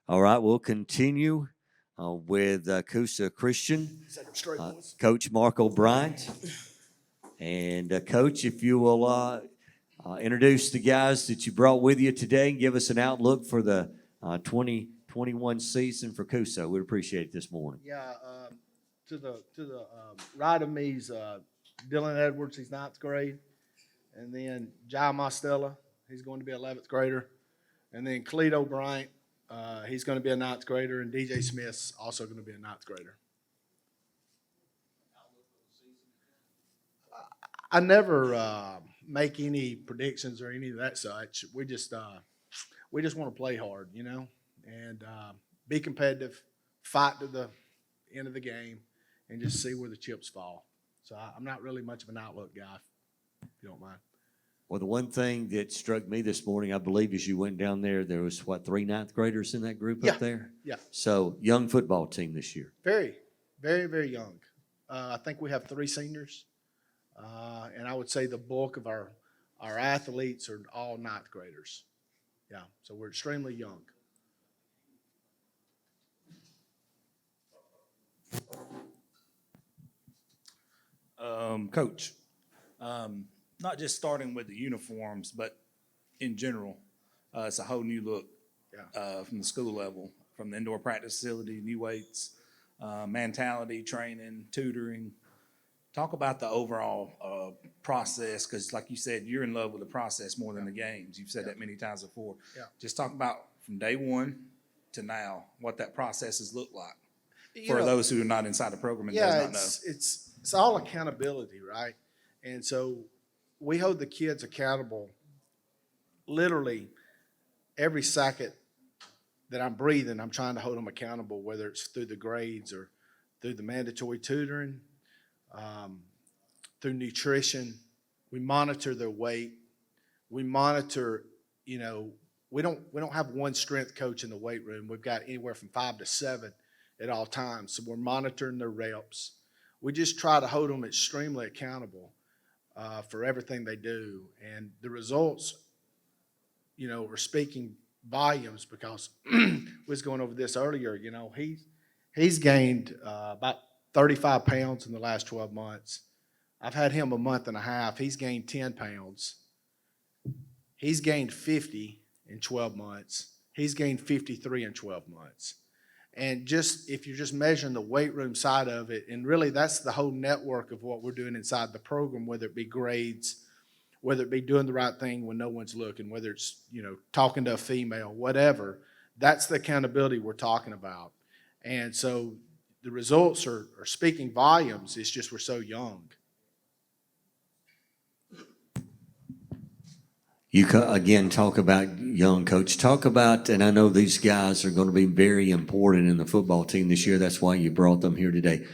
All right, we'll continue with Coosa Christian, Coach Mark O'Brien. And Coach, if you will introduce the guys that you brought with you today and give us an outlook for the 2021 season for Coosa. We'd appreciate it this morning. Yeah, to the right of me is Dylan Edwards. He's ninth grade, and then Jai Mostella. He's going to be 11th grader, and then Cleto Bryant. He's going to be a ninth grader, and DJ Smith's also going to be a ninth grader. I never make any predictions or any of that such. We just want to play hard, and be competitive, fight to the end of the game, and just see where the chips fall. So I'm not really much of an outlook guy, if you don't mind. Well, the one thing that struck me this morning, I believe, as you went down there, there was, 3 ninth graders in that group up there? Yeah. So, young football team this year. Very, very, very young. I think we have 3 seniors, and I would say the bulk of our athletes are all ninth graders. Yeah, so we're extremely young. Coach, not just starting with the uniforms, but in general, it's a whole new look from the school level, from the indoor practice facility, new weights, mentality, training, tutoring. Talk about the overall process, because like you said, you're in love with the process more than the games. You've said that many times before. Yeah. Just talk about from day one to now, what that process has looked like for those who are not inside the program and does not know. It's all accountability, right? And so we hold the kids accountable literally every second that I'm breathing. I'm trying to hold them accountable, whether it's through the grades or through the mandatory tutoring, through nutrition. We monitor their weight. We monitor, we don't have one strength coach in the weight room. We've got anywhere from 5 to 7 at all times. So we're monitoring their reps. We just try to hold them extremely accountable for everything they do. And the results, are speaking volumes, because we was going over this earlier. He's gained about 35 pounds in the last 12 months. I've had him a month and a half. He's gained 10 pounds. He's gained 50 in 12 months. He's gained 53 in 12 months. And just if you're just measuring the weight room side of it, and really that's the whole network of what we're doing inside the program, whether it be grades, whether it be doing the right thing when no one's looking, whether it's, talking to a female, whatever, that's the accountability we're talking about. And so the results are speaking volumes. It's just we're so young. You again talk about young coach. Talk about, and I know these guys are going to be very important in the football team this year. That's why you brought them here today.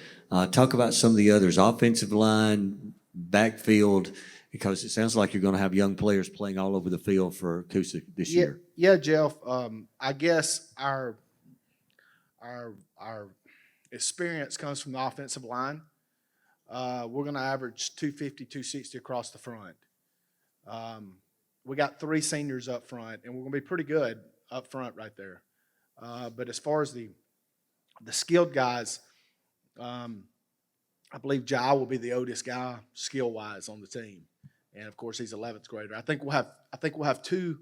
Talk about some of the others, offensive line, backfield, because it sounds like you're going to have young players playing all over the field for Coosa this year. Yeah, Jeff. I guess our experience comes from the offensive line. We're going to average 250, 260 across the front. We got 3 seniors up front, and we're going to be pretty good up front right there. But as far as the skilled guys, I believe Jai will be the oldest guy skill-wise on the team, and of course he's 11th grader. I think we'll have 2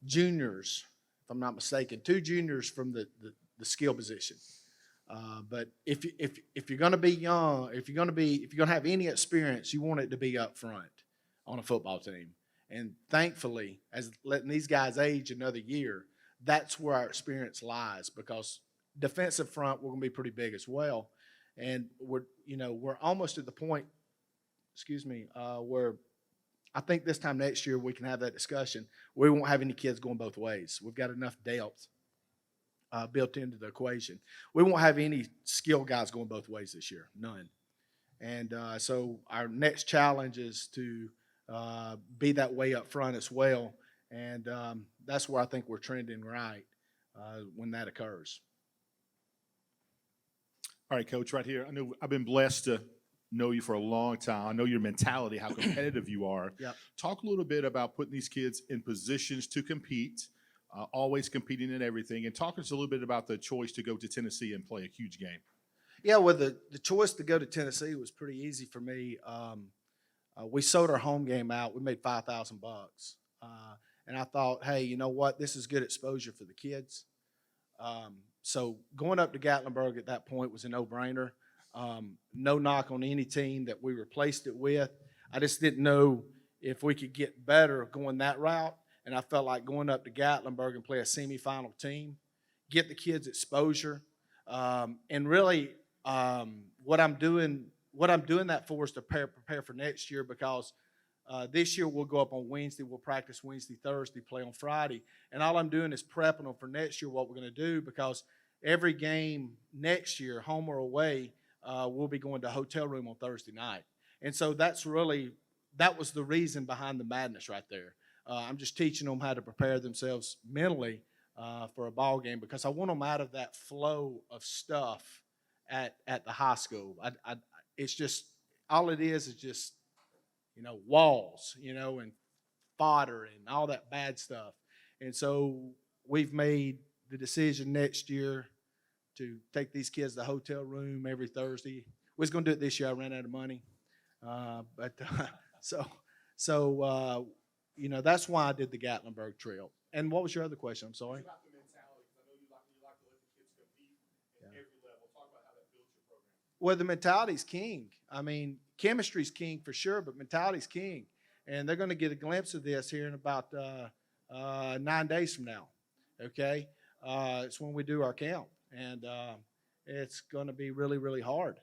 juniors, if I'm not mistaken, 2 juniors from the skill position. But if you're going to be young, if you're going to have any experience, you want it to be up front on a football team. And thankfully, as letting these guys age another year, that's where our experience lies, because defensive front, we're going to be pretty big as well. And we're almost at the point, where I think this time next year we can have that discussion. We won't have any kids going both ways. We've got enough depth built into the equation. We won't have any skilled guys going both ways this year, none. And so our next challenge is to be that way up front as well, and that's where I think we're trending right when that occurs. All right, Coach, right here. I know I've been blessed to know you for a long time. I know your mentality, how competitive you are. Yep. Talk a little bit about putting these kids in positions to compete, always competing in everything. And talk to us a little bit about the choice to go to Tennessee and play a huge game. Yeah, well, the choice to go to Tennessee was pretty easy for me. We sold our home game out. We made $5,000, and I thought, hey, you know what? This is good exposure for the kids. So going up to Gatlinburg at that point was a no-brainer. No knock on any team that we replaced it with. I just didn't know if we could get better going that route, and I felt like going up to Gatlinburg and play a semifinal team, get the kids exposure, and really what I'm doing that for is to prepare for next year, because this year we'll go up on Wednesday, we'll practice Wednesday, Thursday, play on Friday, and all I'm doing is prepping them for next year, what we're going to do, because every game next year, home or away, we'll be going to a hotel room on Thursday night. And so that was the reason behind the madness right there. I'm just teaching them how to prepare themselves mentally for a ball game, because I want them out of that flow of stuff at the high school. It's just, all it is just, walls, and fodder and all that bad stuff. And so we've made the decision next year to take these kids to the hotel room every Thursday. We was going to do it this year. I ran out of money. That's why I did the Gatlinburg Trail. And what was your other question? I'm sorry. About the mentality, because I know you like to let the kids compete at every level. Talk about how that builds your program. Well, the mentality's king. I mean, chemistry's king for sure, but mentality's king. And they're going to get a glimpse of this here in about 9 days from now. Okay? It's when we do our camp. And it's going to be really, really hard.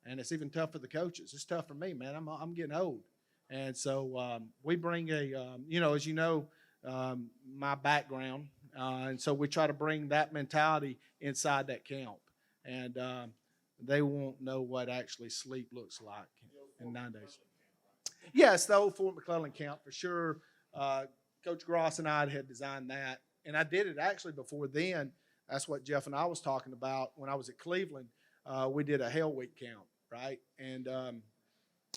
And it's even tough for the coaches. It's tough for me, man. I'm getting old. And so we bring as you know, my background. And so we try to bring that mentality inside that camp. And they won't know what actually sleep looks like in 9 days. Yes, the old Fort McClellan camp for sure. Coach Gross and I had designed that. And I did it actually before then. That's what Jeff and I was talking about when I was at Cleveland. We did a Hell Week camp, right? And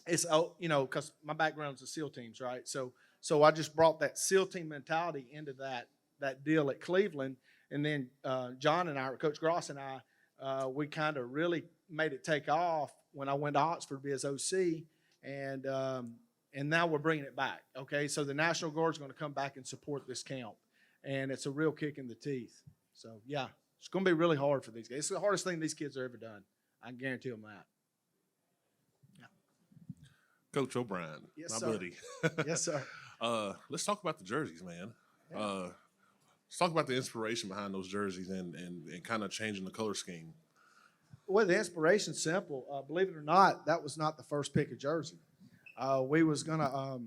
it's, because my background is the SEAL teams, right? So I just brought that SEAL team mentality into that deal at Cleveland. And then John and I, Coach Gross and I, we kind of really made it take off when I went to Oxford to be his OC. And now we're bringing it back, okay? So the National Guard is going to come back and support this camp. And it's a real kick in the teeth. So, yeah, it's going to be really hard for these guys. It's the hardest thing these kids have ever done. I can guarantee them that. Coach O'Brien, Yes, my sir. buddy. Yes, sir. Let's talk about the jerseys, man. Let's talk about the inspiration behind those jerseys and kind of changing the color scheme. Well, the inspiration's simple. Believe it or not, that was not the first pick of jersey. We was going to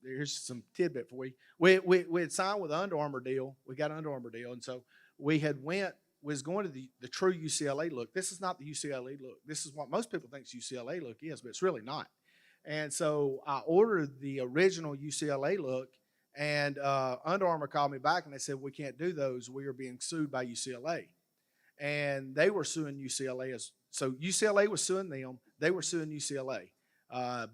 here's some tidbit for you. We had signed with an Under Armour deal. We got an Under Armour deal, and so we was going to the true UCLA look. This is not the UCLA look. This is what most people think UCLA look is, but it's really not. And so I ordered the original UCLA look, and Under Armour called me back, and they said, we can't do those. We are being sued by UCLA. And they were suing UCLA. So UCLA was suing them. They were suing UCLA.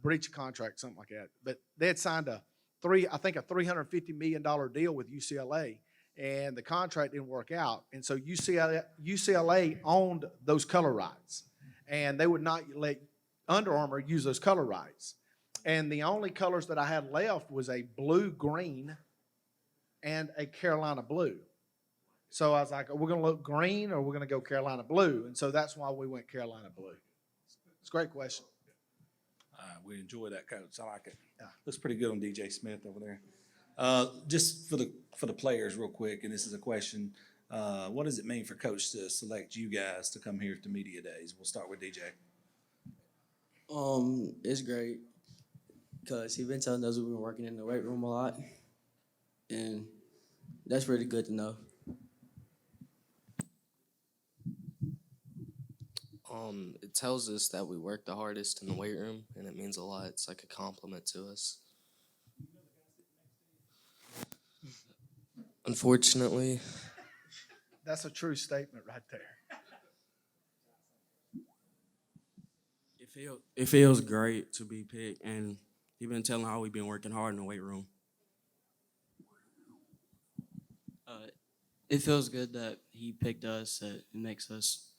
Breach of contract, something like that. But they had signed a $350 million deal with UCLA, and the contract didn't work out. And so UCLA owned those color rights, and they would not let Under Armour use those color rights. And the only colors that I had left was a blue-green and a Carolina blue. So I was like, we're going to look green or we're going to go Carolina blue. And so that's why we went Carolina blue. It's a great question. We enjoy that, Coach. I like it. Yeah. Looks pretty good on DJ Smith over there. Just for the players, real quick, and this is a question. What does it mean for Coach to select you guys to come here to media days? We'll start with DJ. It's great because he's been telling us we've been working in the weight room a lot, and that's really good to know. It tells us that we work the hardest in the weight room, and it means a lot. It's like a compliment to us. Unfortunately, That's a true statement right there. It feels great to be picked, and he's been telling how we've been working hard in the weight room. It feels good that he picked us. That it makes us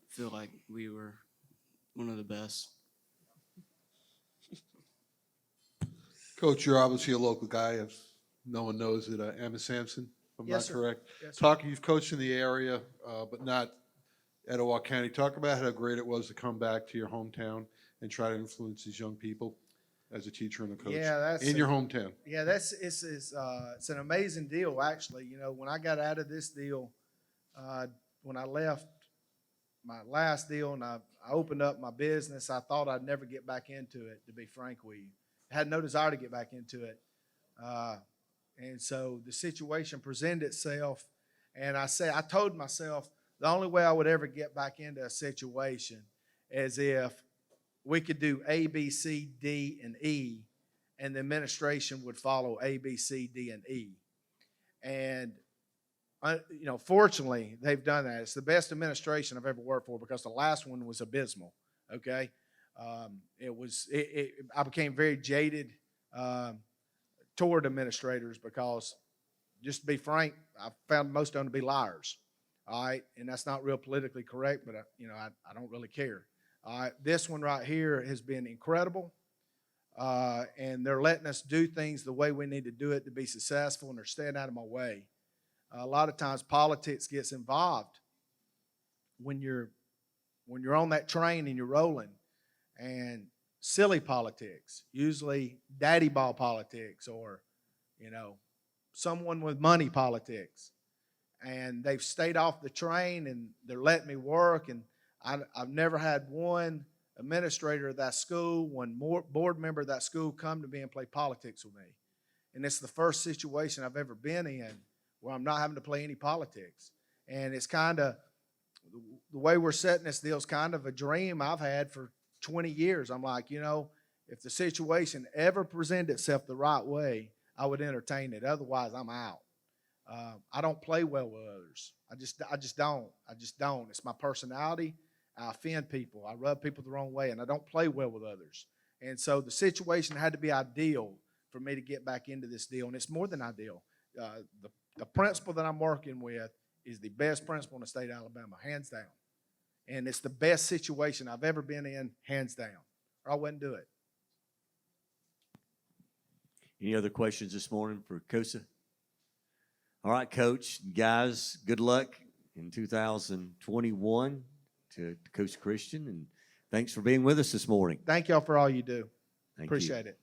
feel like we were one of the best. Coach, you're obviously a local guy, if no one knows it, Emma Sampson, if I'm Yes, not sir. correct. Yes, sir. You've coached in the area, but not Etowah County. Talk about how great it was to come back to your hometown and try to influence these young people as a teacher and a coach Yeah, that's in your hometown. Yeah, it's an amazing deal, actually. You know, when I got out of this deal, when I left my last deal and I opened up my business, I thought I'd never get back into it, to be frank with you. I had no desire to get back into it. And so the situation presented itself, and I told myself the only way I would ever get back into a situation is if we could do A, B, C, D, and E, and the administration would follow A, B, C, D, and E. And fortunately, they've done that. It's the best administration I've ever worked for because the last one was abysmal. Okay, I became very jaded toward administrators because, just to be frank, I found most of them to be liars. All right, and that's not real politically correct, but I don't really care. All right, this one right here has been incredible, and they're letting us do things the way we need to do it to be successful, and they're staying out of my way. A lot of times politics gets involved when you're on that train and you're rolling, and silly politics, usually daddy ball politics or someone with money politics, and they've stayed off the train and they're letting me work, and I've never had one administrator of that school, one board member of that school come to me and play politics with me, and it's the first situation I've ever been in where I'm not having to play any politics. And it's kind of, the way we're setting this deal is kind of a dream I've had for 20 years. I'm like, if the situation ever presented itself the right way, I would entertain it. Otherwise, I'm out. I don't play well with others. I just don't. It's my personality. I offend people. I rub people the wrong way, and I don't play well with others. And so the situation had to be ideal for me to get back into this deal, and it's more than ideal. The principal that I'm working with is the best principal in the state of Alabama, hands down. And it's the best situation I've ever been in, hands down, or I wouldn't do it. Any other questions this morning for Coosa? All right, Coach. Guys, good luck in 2021 to Coosa Christian, and thanks for being with us this morning. Thank y'all for all you do. Thank you. Appreciate it.